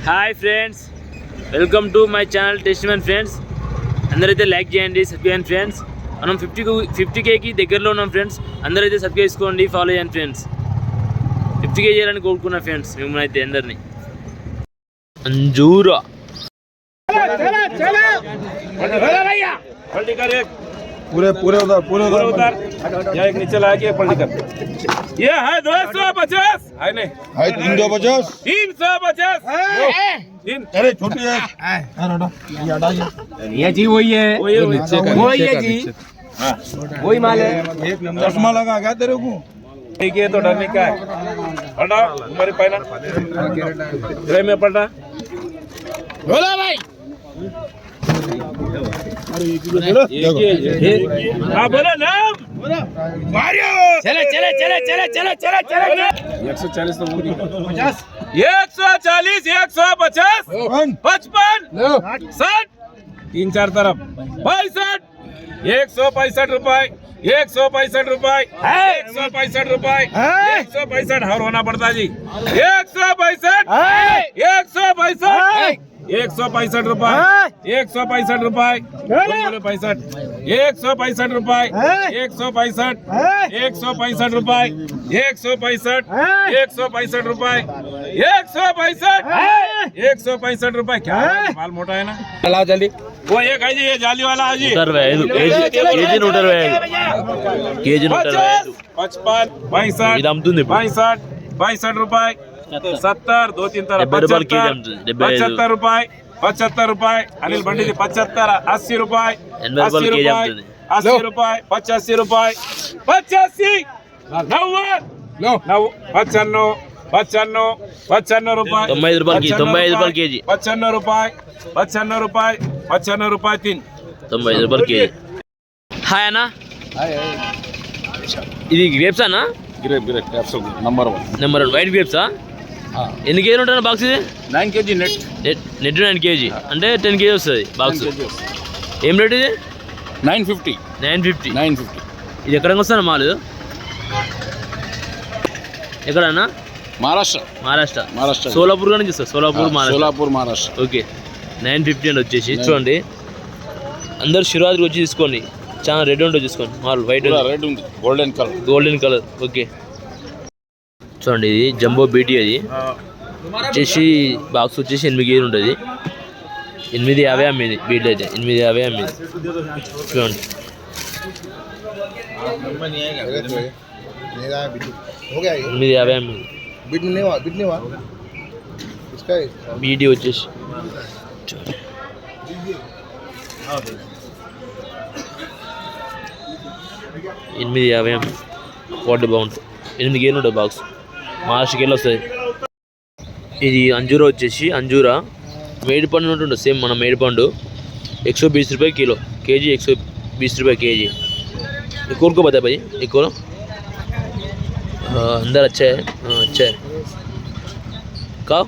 Hi friends, welcome to my channel టెస్టిమన్ friends. అందరైతే like చేయండి, సబ్స్క్రైబ్ ఫ్రెండ్స్. మనం 50Kకి దగ్గరలో ఉన్నాం ఫ్రెండ్స్. అందరైతే సబ్స్క్రైబ్ చేసుకోండి, ఫాలో చేయండి ఫ్రెండ్స్. 50K చేయాలని కోరుకున్నా ఫ్రెండ్స్ మిమ్మల్ని అయితే అందరినీ. अंजूरा पूरे पूरे उधर या एक नीचे ला के पलटी कर। ये है 250 है नहीं है 350 350 अरे छोटी है ये जी वही है वही है जी वही माल है। चश्मा लगा क्या तेरे को? ठीक है तो डरने का है। पलटा हमारे पैना ट्रे में पलटा बोला भाई हाँ बोला नाम मारियो। चले चले चले चले चले चले चले 140 तो 140 150 55 60 तीन चार तरफ 62 165 रुपए 165 रुपए 165 रुपए 165 और होना पड़ता जी 165 165 रुपए 165 रुपए 65 165 रुपए 165 165 रुपए 165 165 रुपए 165 रुपए। क्या माल मोटा है ना, चलाओ जल्दी। वो एक है जी, ये जाली वाला है जी 125 కేజీ 125 55 62 ఇది అమ్ముతుంది 62 रुपए 70 दो तीन तरफ 75 रुपए 75 रुपए अनिल बंडी 75 80 रुपए 80 रुपए 80 रुपए 85 रुपए 85 90 95 रुपए 95 రూపాయలు కేజీ 55 रुपए 3 95 రూపాయలు కేజీ. హాయ్ అన్న, ఇది గ్రేప్స్ అన్న? नंबर 1 వైట్ గ్రేప్సా? ఎన్ని కేజీలు ఉంటుంది బాక్స్? ఇది 9 kg నెట్ 9 kg అంటే 10 kg వస్తుంది బాక్స్. ఏం రేట్ ఇది? 950 950 ఇది ఎక్కడ వస్తాను మాల్? ఎక్కడన్నా? మహారాష్ట్ర సోలాపూర్ కానీ చూస్తారు. సోలాపూర్ మహారాష్ట్ర. ఓకే 950 అండి వచ్చేసి. చూడండి అందరు శివరాత్రికి వచ్చి తీసుకోండి. చాలా రెడ్ ఉంటుంది చూసుకోండి. మాల్ వైట్ రెడ్ ఉంది, గోల్డెన్ కలర్. ఓకే చూడండి ఇది జంబో బీటీ. అది వచ్చేసి బాక్స్ వచ్చేసి 8 kg ఉంటుంది. 850 అమ్మేది బీటీ అయితే 850 అమ్మేది. చూడండి हो गया 850 అమ్మేది बिट नहीं हुआ इसका బీటీ వచ్చేసి. చూడండి 850 అమ్మే క్వాలిటీ బాగుంటుంది. 8 kg ఉంటుంది బాక్స్. మహారాష్ట్రకి వెళ్ళి వస్తుంది. ఇది అంజూరా వచ్చేసి అంజూరా మేడి పండు ఉంటుంది సేమ్ మన మేడి పండు. 120 रुपये किलो, केजी 120 रुपये केजी. एक को बता भाई, एक को अंदर अच्छा है కావు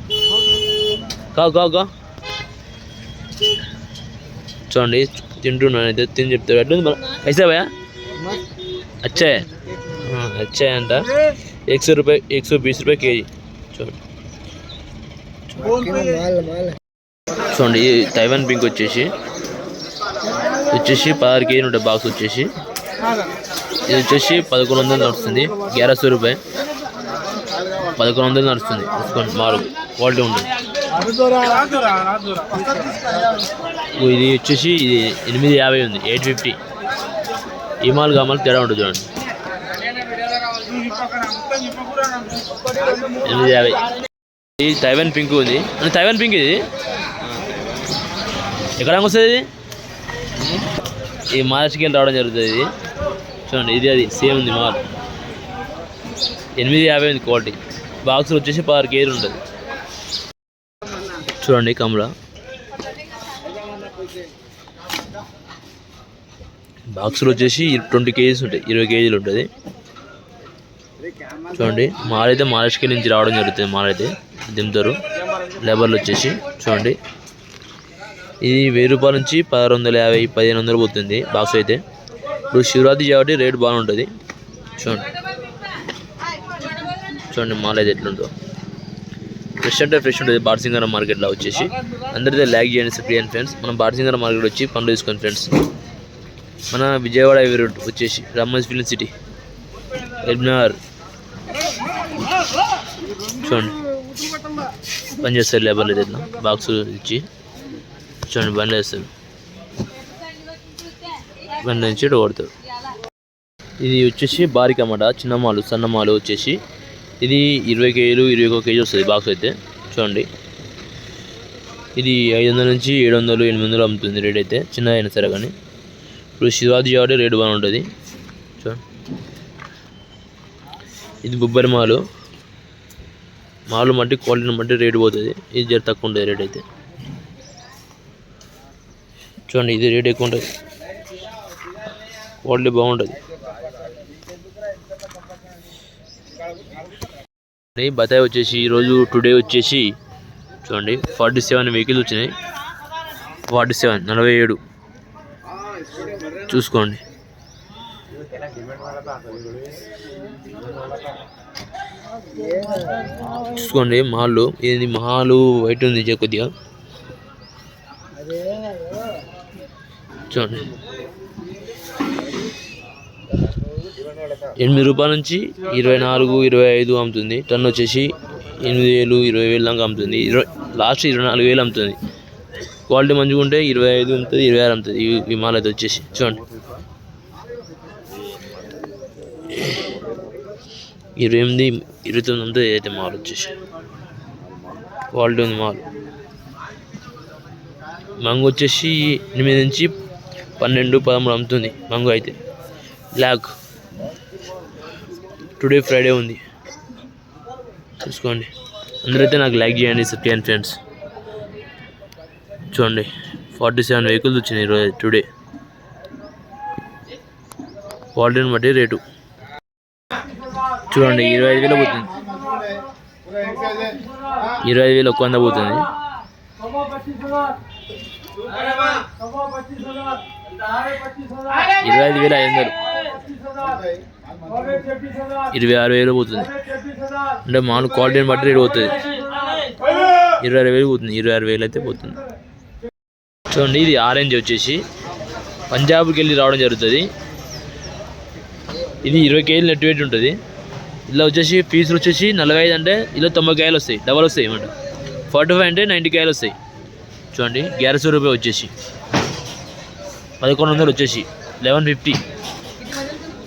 చూడండి తింటున్నాను అయితే తిని చెప్తాడు. ఎట్లుంది మరి ఐసా భయ్యా? అచ్చా అంట 100 रुपये 120 रुपये కేజీ. చూడండి తైవాన్ పింక్ వచ్చేసి 16 kg ఉంటుంది బాక్స్ వచ్చేసి. ఇది వచ్చేసి 1100 నడుస్తుంది. 1100 रुपये 1100 నడుస్తుంది. తీసుకోండి మారు క్వాలిటీ ఉంటుంది. ఇది వచ్చేసి ఇది 850 ఉంది. 850 ఈ మాల్ కామాలు తేడా ఉంటుంది చూడండి. 850. ఇది తైవాన్ పింక్ ఉంది. అంటే తైవాన్ పింక్ ఇది ఎక్కడ వస్తుంది? ఇది ఈ మహారాష్ట్రకి వెళ్ళి రావడం జరుగుతుంది. ఇది చూడండి ఇది అది సేమ్ ఉంది మాల్. 850 ఉంది క్వాలిటీ. బాక్సులు వచ్చేసి 16 kg ఉంటుంది. చూడండి కమలా బాక్సులు వచ్చేసి 20 kg ఉంటాయి. 20 kg ఉంటుంది. చూడండి మాల్ అయితే మహారాష్ట్రకి నుంచి రావడం జరుగుతుంది. మాల్ అయితే దింపుతారు లేబర్లు వచ్చేసి. చూడండి ఇది 1000 రూపాయల నుంచి 1650 1500 పోతుంది బాక్స్ అయితే. ఇప్పుడు శివరాత్రి కాబట్టి రేట్ బాగుంటుంది. చూడండి మాల్ అయితే ఎట్లుందో ఫ్రెష్ అంటే ఫ్రెష్ ఉంటుంది బార్సింగారం మార్కెట్లో వచ్చేసి. అందరితో ల్యాక్ చేయండి సబ్స్క్రైబ్ ఫ్రెండ్స్. మనం బార్సింగారం మార్కెట్ వచ్చి పండ్లు తీసుకోండి ఫ్రెండ్స్. మన విజయవాడ హైవే రోడ్ వచ్చేసి రామోజీ ఫిలిం సిటీ ఎల్బినగర్ చూడండి పని చేస్తారు లేబర్లు అయితే ఇట్లా బాక్స్ ఇచ్చి చూడండి బండ్లు వేస్తారు. బండ్ల నుంచి ఇటు కొడతారు. ఇది వచ్చేసి బారిక అన్నమాట, చిన్న మాలు సన్న మాలు వచ్చేసి. ఇది 20 కేజీలు 21 కేజీ వస్తుంది బాక్స్ అయితే చూడండి. ఇది 500 నుంచి 700 800 అమ్ముతుంది రేట్ అయితే, చిన్నది అయినా సరే. కానీ ఇప్పుడు శివాజీ కాబట్టి రేటు బాగా ఉంటుంది చూడండి. ఇది బొబ్బరి మాలు బట్టి క్వాలిటీని బట్టి రేటు పోతుంది. ఇది జర తక్కువ ఉంటుంది రేట్ అయితే చూడండి. ఇది రేట్ ఎక్కువ ఉంటుంది, క్వాలిటీ బాగుంటుంది. బత్తాయి వచ్చేసి ఈరోజు టుడే వచ్చేసి చూడండి 47 వెహికల్స్ వచ్చినాయి. 47 చూసుకోండి. మాలు ఇది మాలు వైట్ ఉంది కొద్దిగా చూడండి. 8 రూపాయల నుంచి 24 25 అమ్ముతుంది. టన్ వచ్చేసి 8,000 20,000 దాకా అమ్ముతుంది. లాస్ట్ 24,000 అమ్ముతుంది. క్వాలిటీ మంచిగా ఉంటే 25 అమ్ముతుంది, 26 అమ్ముతుంది. ఈ మాల్ అయితే వచ్చేసి చూడండి 28 29 అమ్ముతుంది. అయితే మాల్ వచ్చేసి క్వాలిటీ ఉంది మాల్. మ్యాంగో వచ్చేసి 8 నుంచి 12 13 అమ్ముతుంది మ్యాంగో అయితే. బ్లాక్ టుడే ఫ్రైడే ఉంది చూసుకోండి. అందరైతే నాకు లైక్ చేయండి సబ్స్క్రైబ్ ఫ్రెండ్స్. చూడండి 47 వెహికల్స్ వచ్చినాయి ఈరోజు టుడే. క్వాలిటీని బట్టి రేటు చూడండి. 25,000 పోతుంది, 25,000 ఒక్క వంద పోతుంది. 25,500 26,000 పోతుంది. అంటే మామూలు క్వాలిటీని బట్టి రేటు పోతుంది. 26,000 పోతుంది, 26,000 అయితే పోతుంది చూడండి. ఇది ఆరెంజ్ వచ్చేసి పంజాబ్కి వెళ్ళి రావడం జరుగుతుంది. ఇది 20 కేజీలు నెట్ వెయిట్ ఉంటుంది. ఇలా వచ్చేసి పీసులు వచ్చేసి 45 అంటే ఇలా 90 కాయలు వస్తాయి, డబల్ వస్తాయి అన్నమాట. 45 అంటే 90 కాయలు వస్తాయి చూడండి. 1100 రూపాయలు వచ్చేసి 1100 వచ్చేసి 1150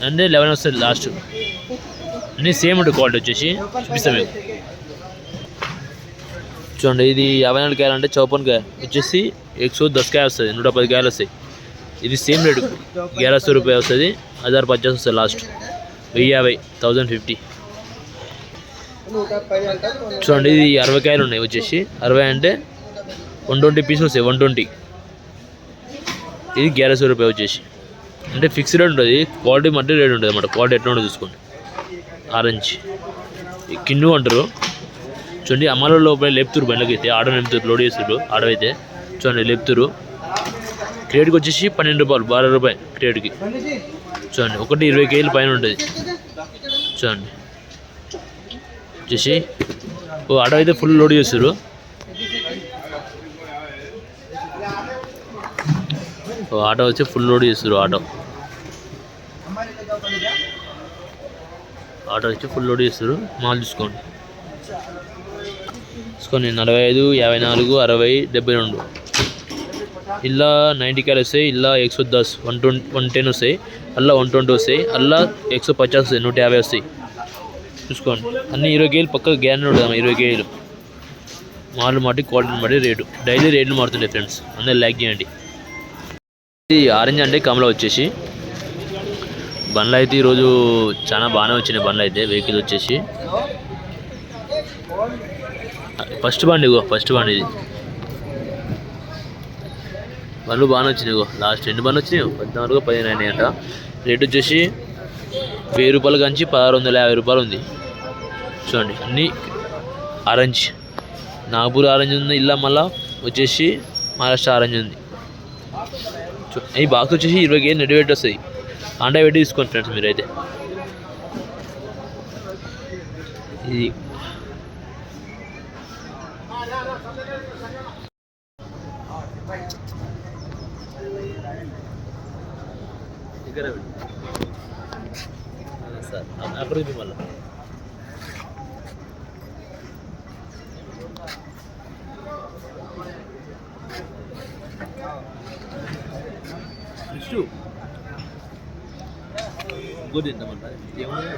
అంటే 11 వస్తుంది లాస్ట్. అన్నీ సేమ్ ఉంటుంది క్వాలిటీ వచ్చేసి చూపిస్తాం మీకు చూడండి. ఇది 54 కాయలు అంటే 54 వచ్చేసి 110 కాయ వస్తుంది, 110 కాయలు వస్తాయి. ఇది సేమ్ రేటు 1100 రూపాయలు వస్తుంది, 1050 వస్తుంది లాస్ట్. 1050 1050 చూడండి. ఇది 60 కాయలు ఉన్నాయి వచ్చేసి 60 అంటే 120 పీసులు వస్తాయి, 120. ఇది 1100 రూపాయలు వచ్చేసి. అంటే ఫిక్స్డ్ రేట్ ఉంటుంది, క్వాలిటీ మట్టి రేట్ ఉంటుంది అన్నమాట. క్వాలిటీ ఎట్లా ఉంటుంది చూసుకోండి. ఆరెంజ్ కిన్ను అంటారు చూడండి. అమ్మలో లోపల లేపుతురు బండ్లకి అయితే, ఆటో నింపుతారు, లోడ్ చేస్తారు ఆటో అయితే చూడండి. లేపుతురు. క్రేట్కి వచ్చేసి 12 రూపాయలు 12 రూపాయలు క్రేట్కి చూడండి. ఒకటి 20 కేజీల పైన ఉంటుంది చూడండి. వచ్చేసి ఆటో అయితే ఫుల్ లోడ్ చేస్తారు. ఆటో వచ్చి ఫుల్ లోడ్ చేస్తారు. ఆటో వచ్చి ఫుల్ లోడ్ చేస్తారు. మాల్ చూసుకోండి 45 54 60 72 ఇలా 90 కాయలు వస్తాయి. ఇలా 110 110 వస్తాయి. అలా 120 వస్తాయి. అలా 150 వస్తాయి, 150 వస్తాయి చూసుకోండి. అన్నీ 20 కేజీలు పక్క గ్యారెంటీ ఉంటుంది. 20 కేజీలు మాల్ మాటి క్వాలిటీని బట్టి రేటు. డైలీ రేట్లు మారుతుంటాయి ఫ్రెండ్స్, అందరూ లైక్ చేయండి. ఇది ఆరెంజ్ అంటే కమల వచ్చేసి. బండ్లు అయితే ఈరోజు చాలా బాగానే వచ్చినాయి బండ్లు అయితే. వెహికల్ వచ్చేసి ఫస్ట్ బండి ఇది. బండ్లు బాగానే వచ్చినాయి. లాస్ట్ ఎన్ని బండ్లు వచ్చినాయి? 14 15 అయినాయి అంట. రేట్ వచ్చేసి 1000 రూపాయల కంచి 1650 రూపాయలు ఉంది చూడండి. అన్నీ ఆరెంజ్, నాగపూర్ ఆరెంజ్ ఉంది. ఇలా మళ్ళీ వచ్చేసి మహారాష్ట్ర ఆరెంజ్ ఉంది. ఈ బాక్స్ వచ్చేసి 20 కేజీ నెట్ వెయిట్ వస్తుంది. అంటే పెట్టి తీసుకోండి ఫ్రెండ్స్ మీరైతే. ఇది దగ్గర సార్ అక్కడ మళ్ళీ నెక్స్ట్ ఇంకోటి తింటామంటారు ఏమన్నా